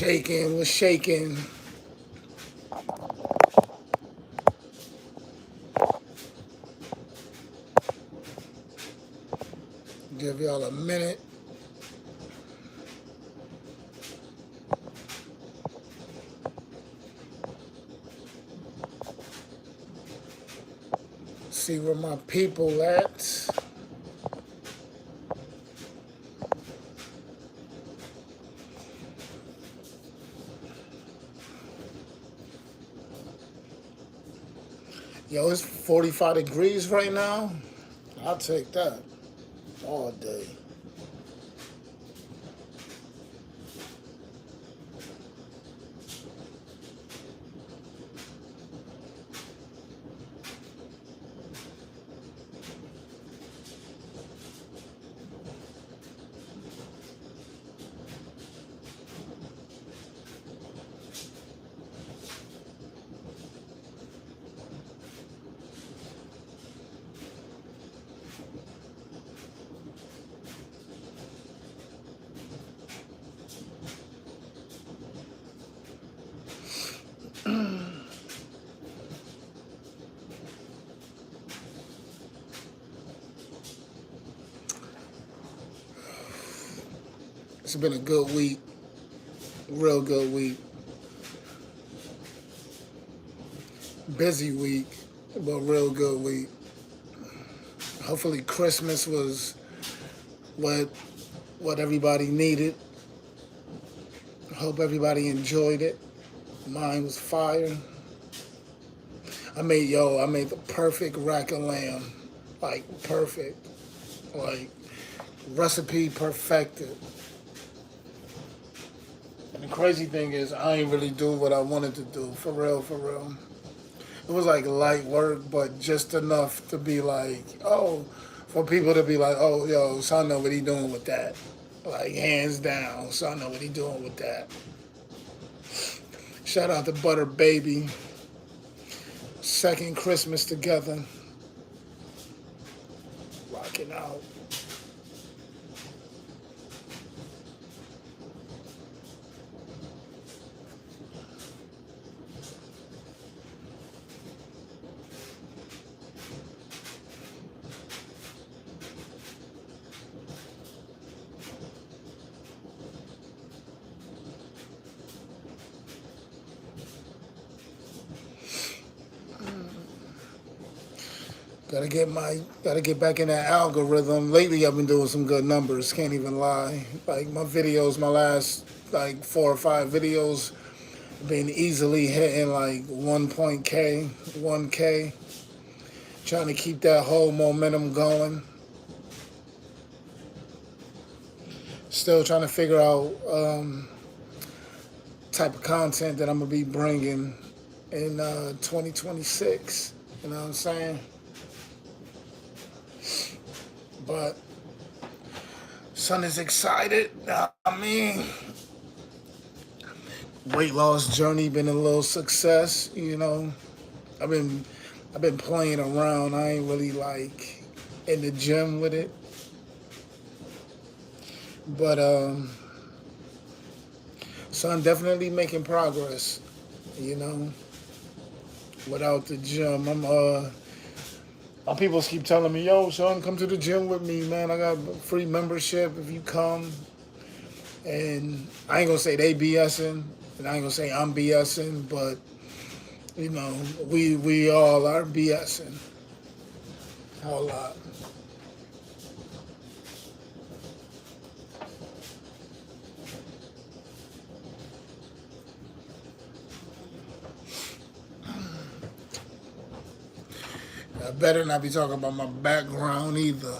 shaking, we're shaking. Give y'all a minute. See where my people at. Yo, it's 45 degrees right now. I'll take that all day. It's been a good week, real good week. Busy week, but real good week. Hopefully Christmas was what everybody needed. Hope everybody enjoyed it. Mine was fire. I made the perfect rack of lamb. Like perfect. Like recipe perfected. And the crazy thing is I ain't really do what I wanted to do. For real, for real. It was like light work, but just enough to be like, oh, for people to be like, oh, yo, son know what he doing with that. Like, hands down, son know what he doing with that. Shout out to Butter Baby. Second Christmas together. Rocking out. Gotta get back in that algorithm. Lately I've been doing some good numbers, can't even lie. Like my videos, my last like 4 or 5 videos been easily hitting like 1.k, 1k. Trying to keep that whole momentum going. Still trying to figure out type of content that I'm gonna be bringing in 2026. You know what I'm saying? But son is excited. I mean, weight loss journey been a little success. You know, I've been playing around. I ain't really like in the gym with it, but son definitely making progress. You know, without the gym, my people keep telling me, yo, son, come to the gym with me, man. I got free membership if you come. And I ain't gonna say they BSing, and I ain't gonna say I'm BSing, but you know, we all are BSing a whole lot. I better not be talking about my background either.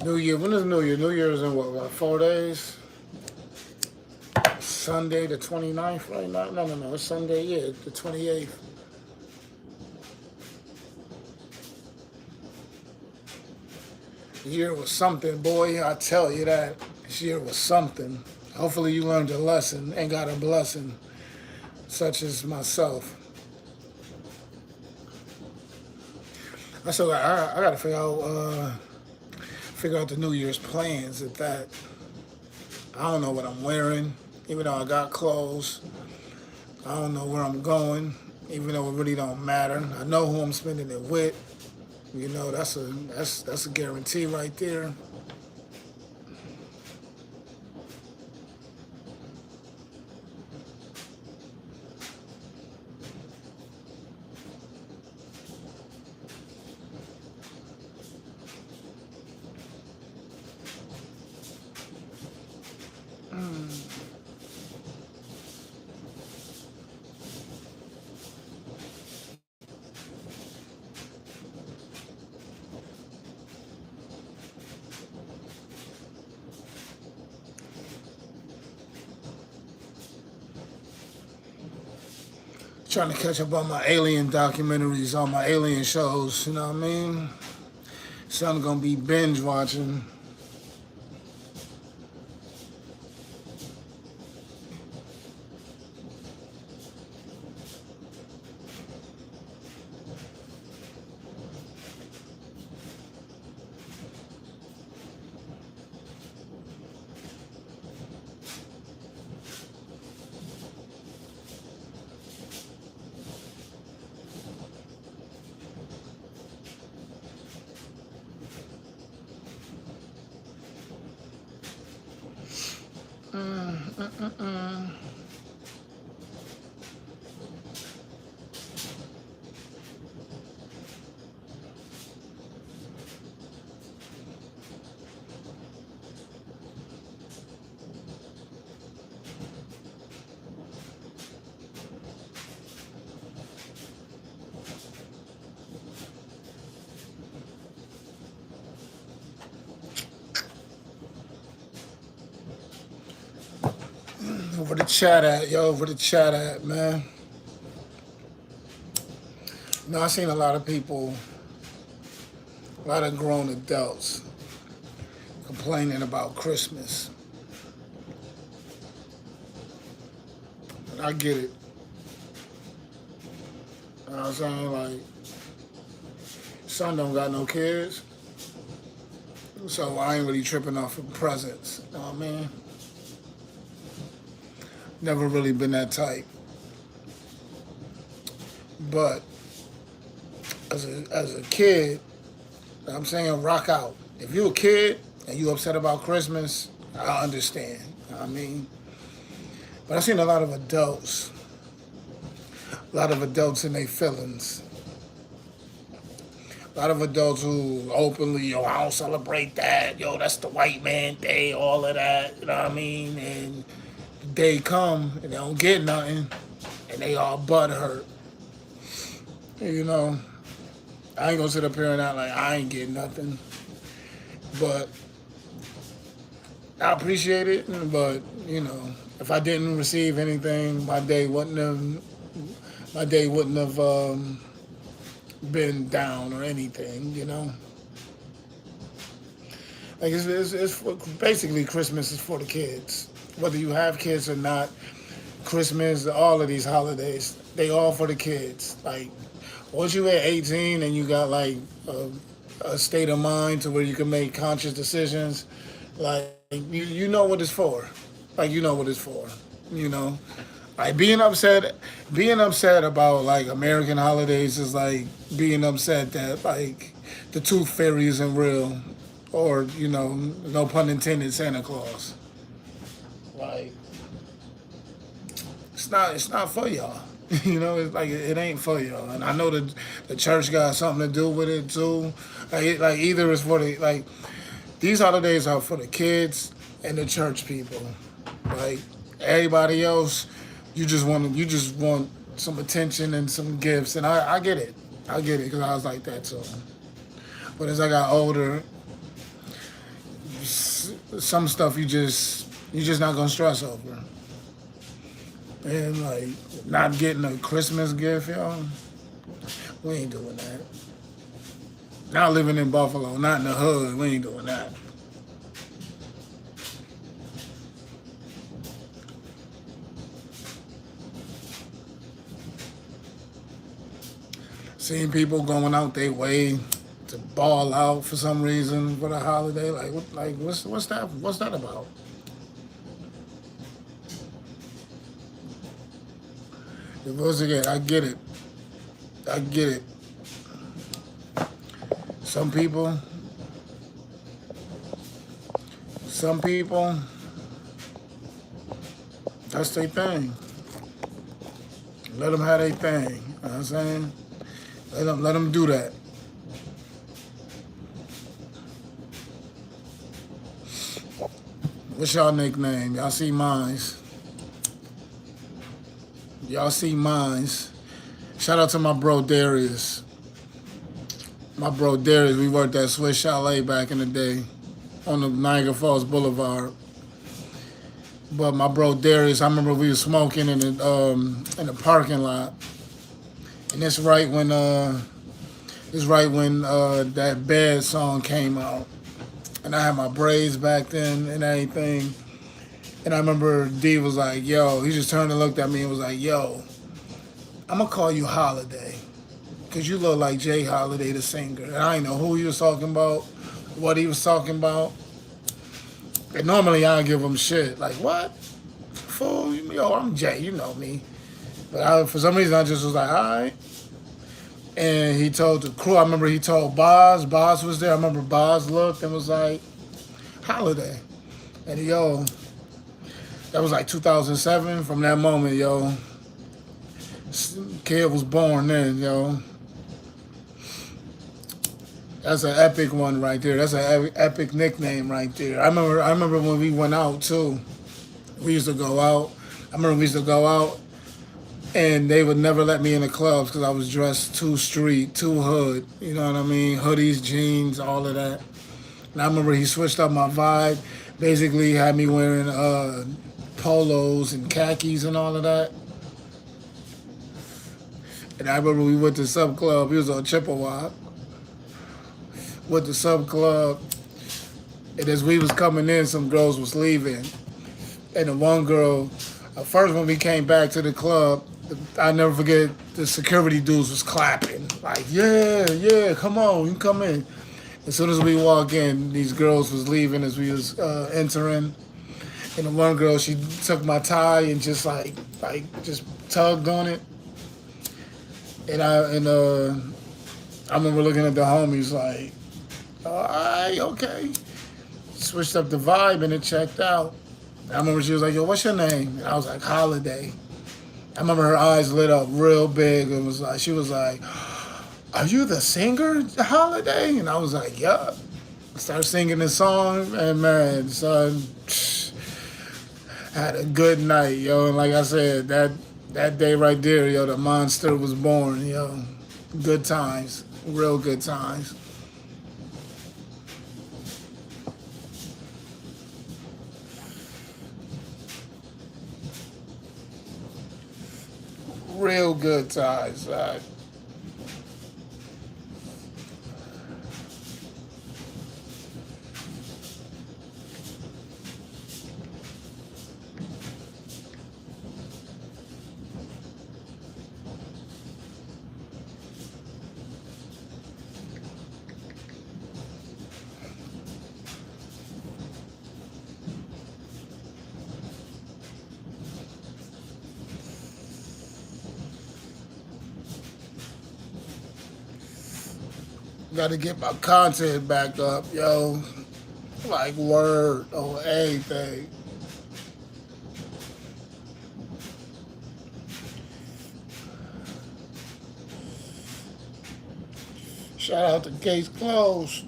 New Year, when is New Year? New Year is in what, about 4 days? Sunday the 29th right now? No, it's Sunday, yeah, the 28th. The year was something, boy, I tell you that. This year was something. Hopefully you learned a lesson and got a blessing, such as myself. I gotta figure out the New Year's plans at that. I don't know what I'm wearing, even though I got clothes. I don't know where I'm going, even though it really don't matter. I know who I'm spending it with. You know, that's a guarantee right there. Trying to catch up on my alien documentaries, on my alien shows. You know what I mean? So I'm gonna be binge watching. Over the chat at, yo, over the chat at, man. No, I seen a lot of people, a lot of grown adults complaining about Christmas. And I get it. You know what I'm saying? Like, son don't got no kids, so I ain't really tripping off of presents. You know what I mean? Never really been that type. But as a kid, I'm saying rock out. If you're a kid and you upset about Christmas, I understand. You know what I mean? But I've seen a lot of adults in their feelings. A lot of adults who openly, yo, I don't celebrate that. Yo, that's the white man day, all of that. You know what I mean? And the day come and they don't get nothing and they all butthurt. You know, I ain't gonna sit up here and act like I ain't getting nothing. But I appreciate it. But, you know, if I didn't receive anything, my day wouldn't have been down or anything, you know. Like basically Christmas is for the kids, whether you have kids or not. Christmas, all of these holidays, they all for the kids. Like once you hit 18 and you got like a state of mind to where you can make conscious decisions, like you know what it's for. Like you know what it's for. You know, like being upset about like American holidays is like being upset that like the tooth fairy isn't real, or you know, no pun intended, Santa Claus. Like it's not for y'all. You know, it's like it ain't for y'all. And I know the church got something to do with it too. Like either it's for the like these holidays are for the kids and the church people. Like everybody else, you just want some attention and some gifts, and I get it. I get it because I was like that too. But as I got older, some stuff you just not gonna stress over. And like not getting a Christmas gift, y'all, we ain't doing that. Not living in Buffalo, not in the hood, we ain't doing that. Seeing people going out their way to ball out for some reason for the holiday, what's that? What's that about? Once again, I get it. I get it. Some people, some people, that's their thing. Let them have their thing. You know what I'm saying? Let them do that. What's y'all nickname? Y'all see mines. Y'all see mines. Shout out to my bro Darius. My bro Darius, we worked at Swiss Chalet back in the day on the Niagara Falls Boulevard. But my bro Darius, I remember we were smoking in the parking lot, and it's right when that Bad song came out, and I had my braids back then and everything. And I remember D was like, "Yo," he just turned and looked at me and was like, "Yo, I'm gonna call you Holiday, cause you look like Jay Holiday, the singer." And I didn't know who he was talking about, what he was talking about. And normally I give him shit like, "What? Fool, yo, I'm Jay, you know me." But for some reason I just was like, "All right." And he told the crew. I remember he told Boz. Boz was there. I remember Boz looked and was like, "Holiday." And yo, that was like 2007. From that moment, yo, kid was born then, yo. That's an epic one right there. That's an epic nickname right there. I remember when we went out too. We used to go out. I remember we used to go out, and they would never let me in the clubs because I was dressed too street, too hood. You know what I mean? Hoodies, jeans, all of that. And I remember he switched up my vibe. Basically, had me wearing polos and khakis and all of that. And I remember we went to Sub Club. He was on Chippewa. With the Sub Club. And as we was coming in, some girls was leaving. And the one girl, first when we came back to the club, I never forget, the security dudes was clapping. Like, yeah, come on, you come in. As soon as we walk in, these girls was leaving as we was entering. And the one girl, she took my tie and just just tugged on it. And I remember looking at the homies like, all right, okay. Switched up the vibe and it checked out. I remember she was like, "Yo, what's your name?" And I was like, "Holiday." I remember her eyes lit up real big and she was like, "Are you the singer, Holiday?" And I was like, "Yup." Started singing the song, and man, son, had a good night, yo. And like I said, that day right there, yo, the monster was born, yo. Good times, real good times. Real good times. Got to get my content back up, yo. Like word or anything. Shout out to Case Closed.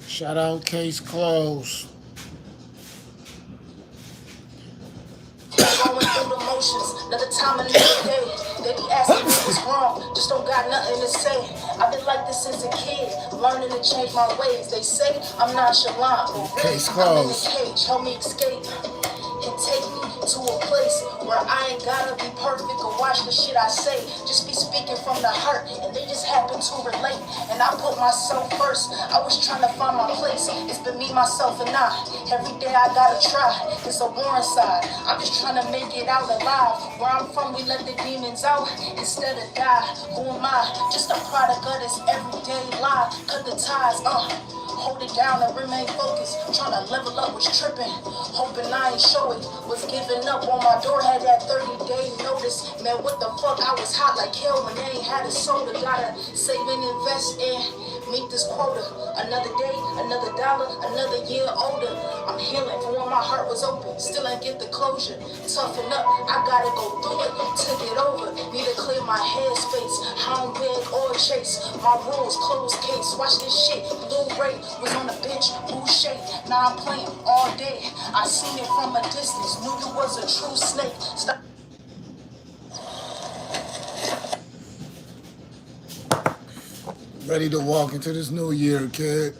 Shout out Case Closed. Going through the motions, another time, another day. They be asking me what's wrong, just don't got nothing to say. I've been like this since a kid, learning to change my ways. They say I'm nonchalant, but really, Case I'm in the closed. cage. Help me escape and take me to a place where I ain't gotta be perfect or watch the shit I say. Just be speaking from the heart, and they just happen to relate. And I put myself first. I was trying to find my place. It's been me, myself, and I. Every day I gotta try. It's a war inside. I'm just trying to make it out alive. Where I'm from, we let the demons out instead of die. Who am I? Just a product of this everyday lie. Cut the ties, hold it down and remain focused. Trying to level up was tripping. Hoping I ain't show it. Was giving up on my door, had that 30-day notice. Man, what the fuck? I was hot like hell when they ain't had a soda. Gotta save and invest in. Meet this quota. Another day, another dollar, another year older. I'm healing from when my heart was open. Still ain't get the closure. Toughen up, I gotta go through it to get over. Need to clear my headspace. I don't beg or chase. My rules, closed case. Watch this shit. Blu-ray was on the bench, blue shade. Now I'm playing all day. I seen it from a distance. Knew you was a true snake. Stop. Ready to walk into this new year, kid.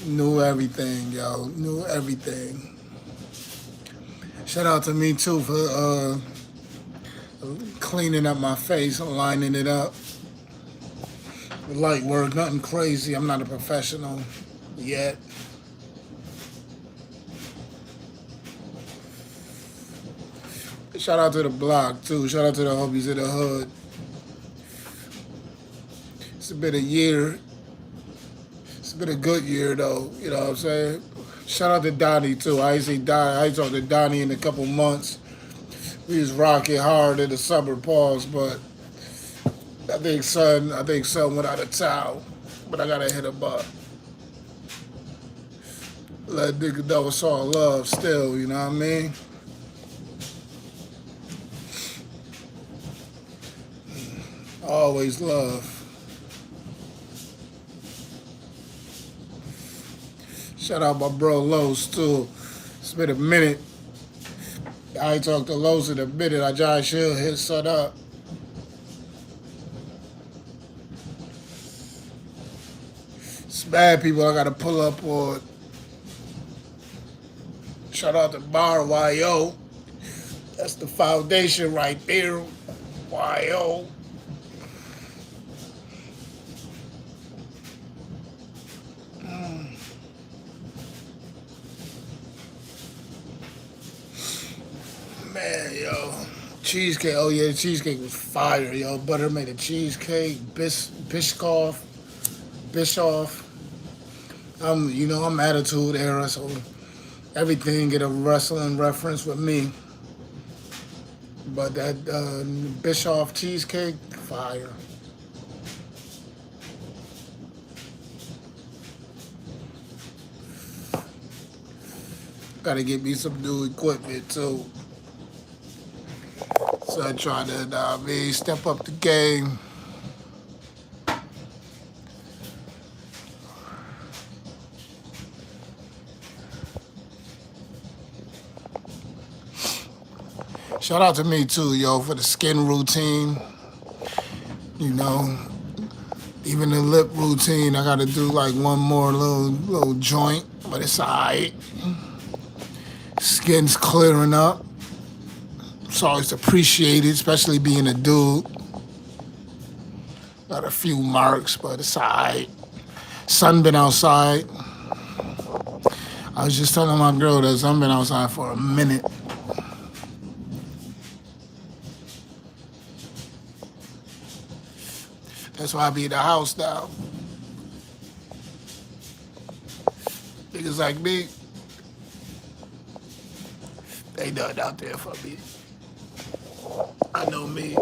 New everything, yo. New everything. Shout out to me too for cleaning up my face and lining it up. Light work, nothing crazy. I'm not a professional yet. Shout out to the block too. Shout out to the homies of the hood. It's been a year. It's been a good year though. You know what I'm saying? Shout out to Donnie too. I ain't see Donnie. I ain't talked to Donnie in a couple months. We was rocking hard in the summer pause, but I think son went out of town. But I gotta hit him up. Let nigga know it's all love still, you know what I mean? Always love. Shout out my bro Los too. It's been a minute. I ain't talked to Los in a minute. I just should hit son up. It's bad people I gotta pull up on. Shout out to Bar YO. That's the foundation right there. YO. Man, yo. Cheesecake. Oh, yeah, the cheesecake was fire, yo. Butter made a cheesecake. Biscoff. I'm Attitude Era, so everything get a wrestling reference with me. But that Bischoff cheesecake, fire. Gotta get me some new equipment too. So I try to, step up the game. Shout out to me too, yo, for the skin routine. You know, even the lip routine, I gotta do like one more little joint, but it's alright. Skin's clearing up. It's always appreciated, especially being a dude. Got a few marks, but it's alright. Sun been outside. I was just telling my girl that sun been outside for a minute. That's why I be in the house now. Niggas like me, ain't nothing out there for me. I know me.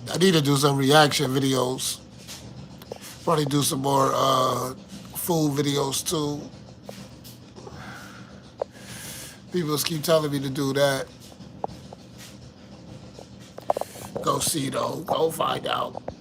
I need to do some reaction videos. Probably do some more food videos too. People keep telling me to do that. go see though. Go find out.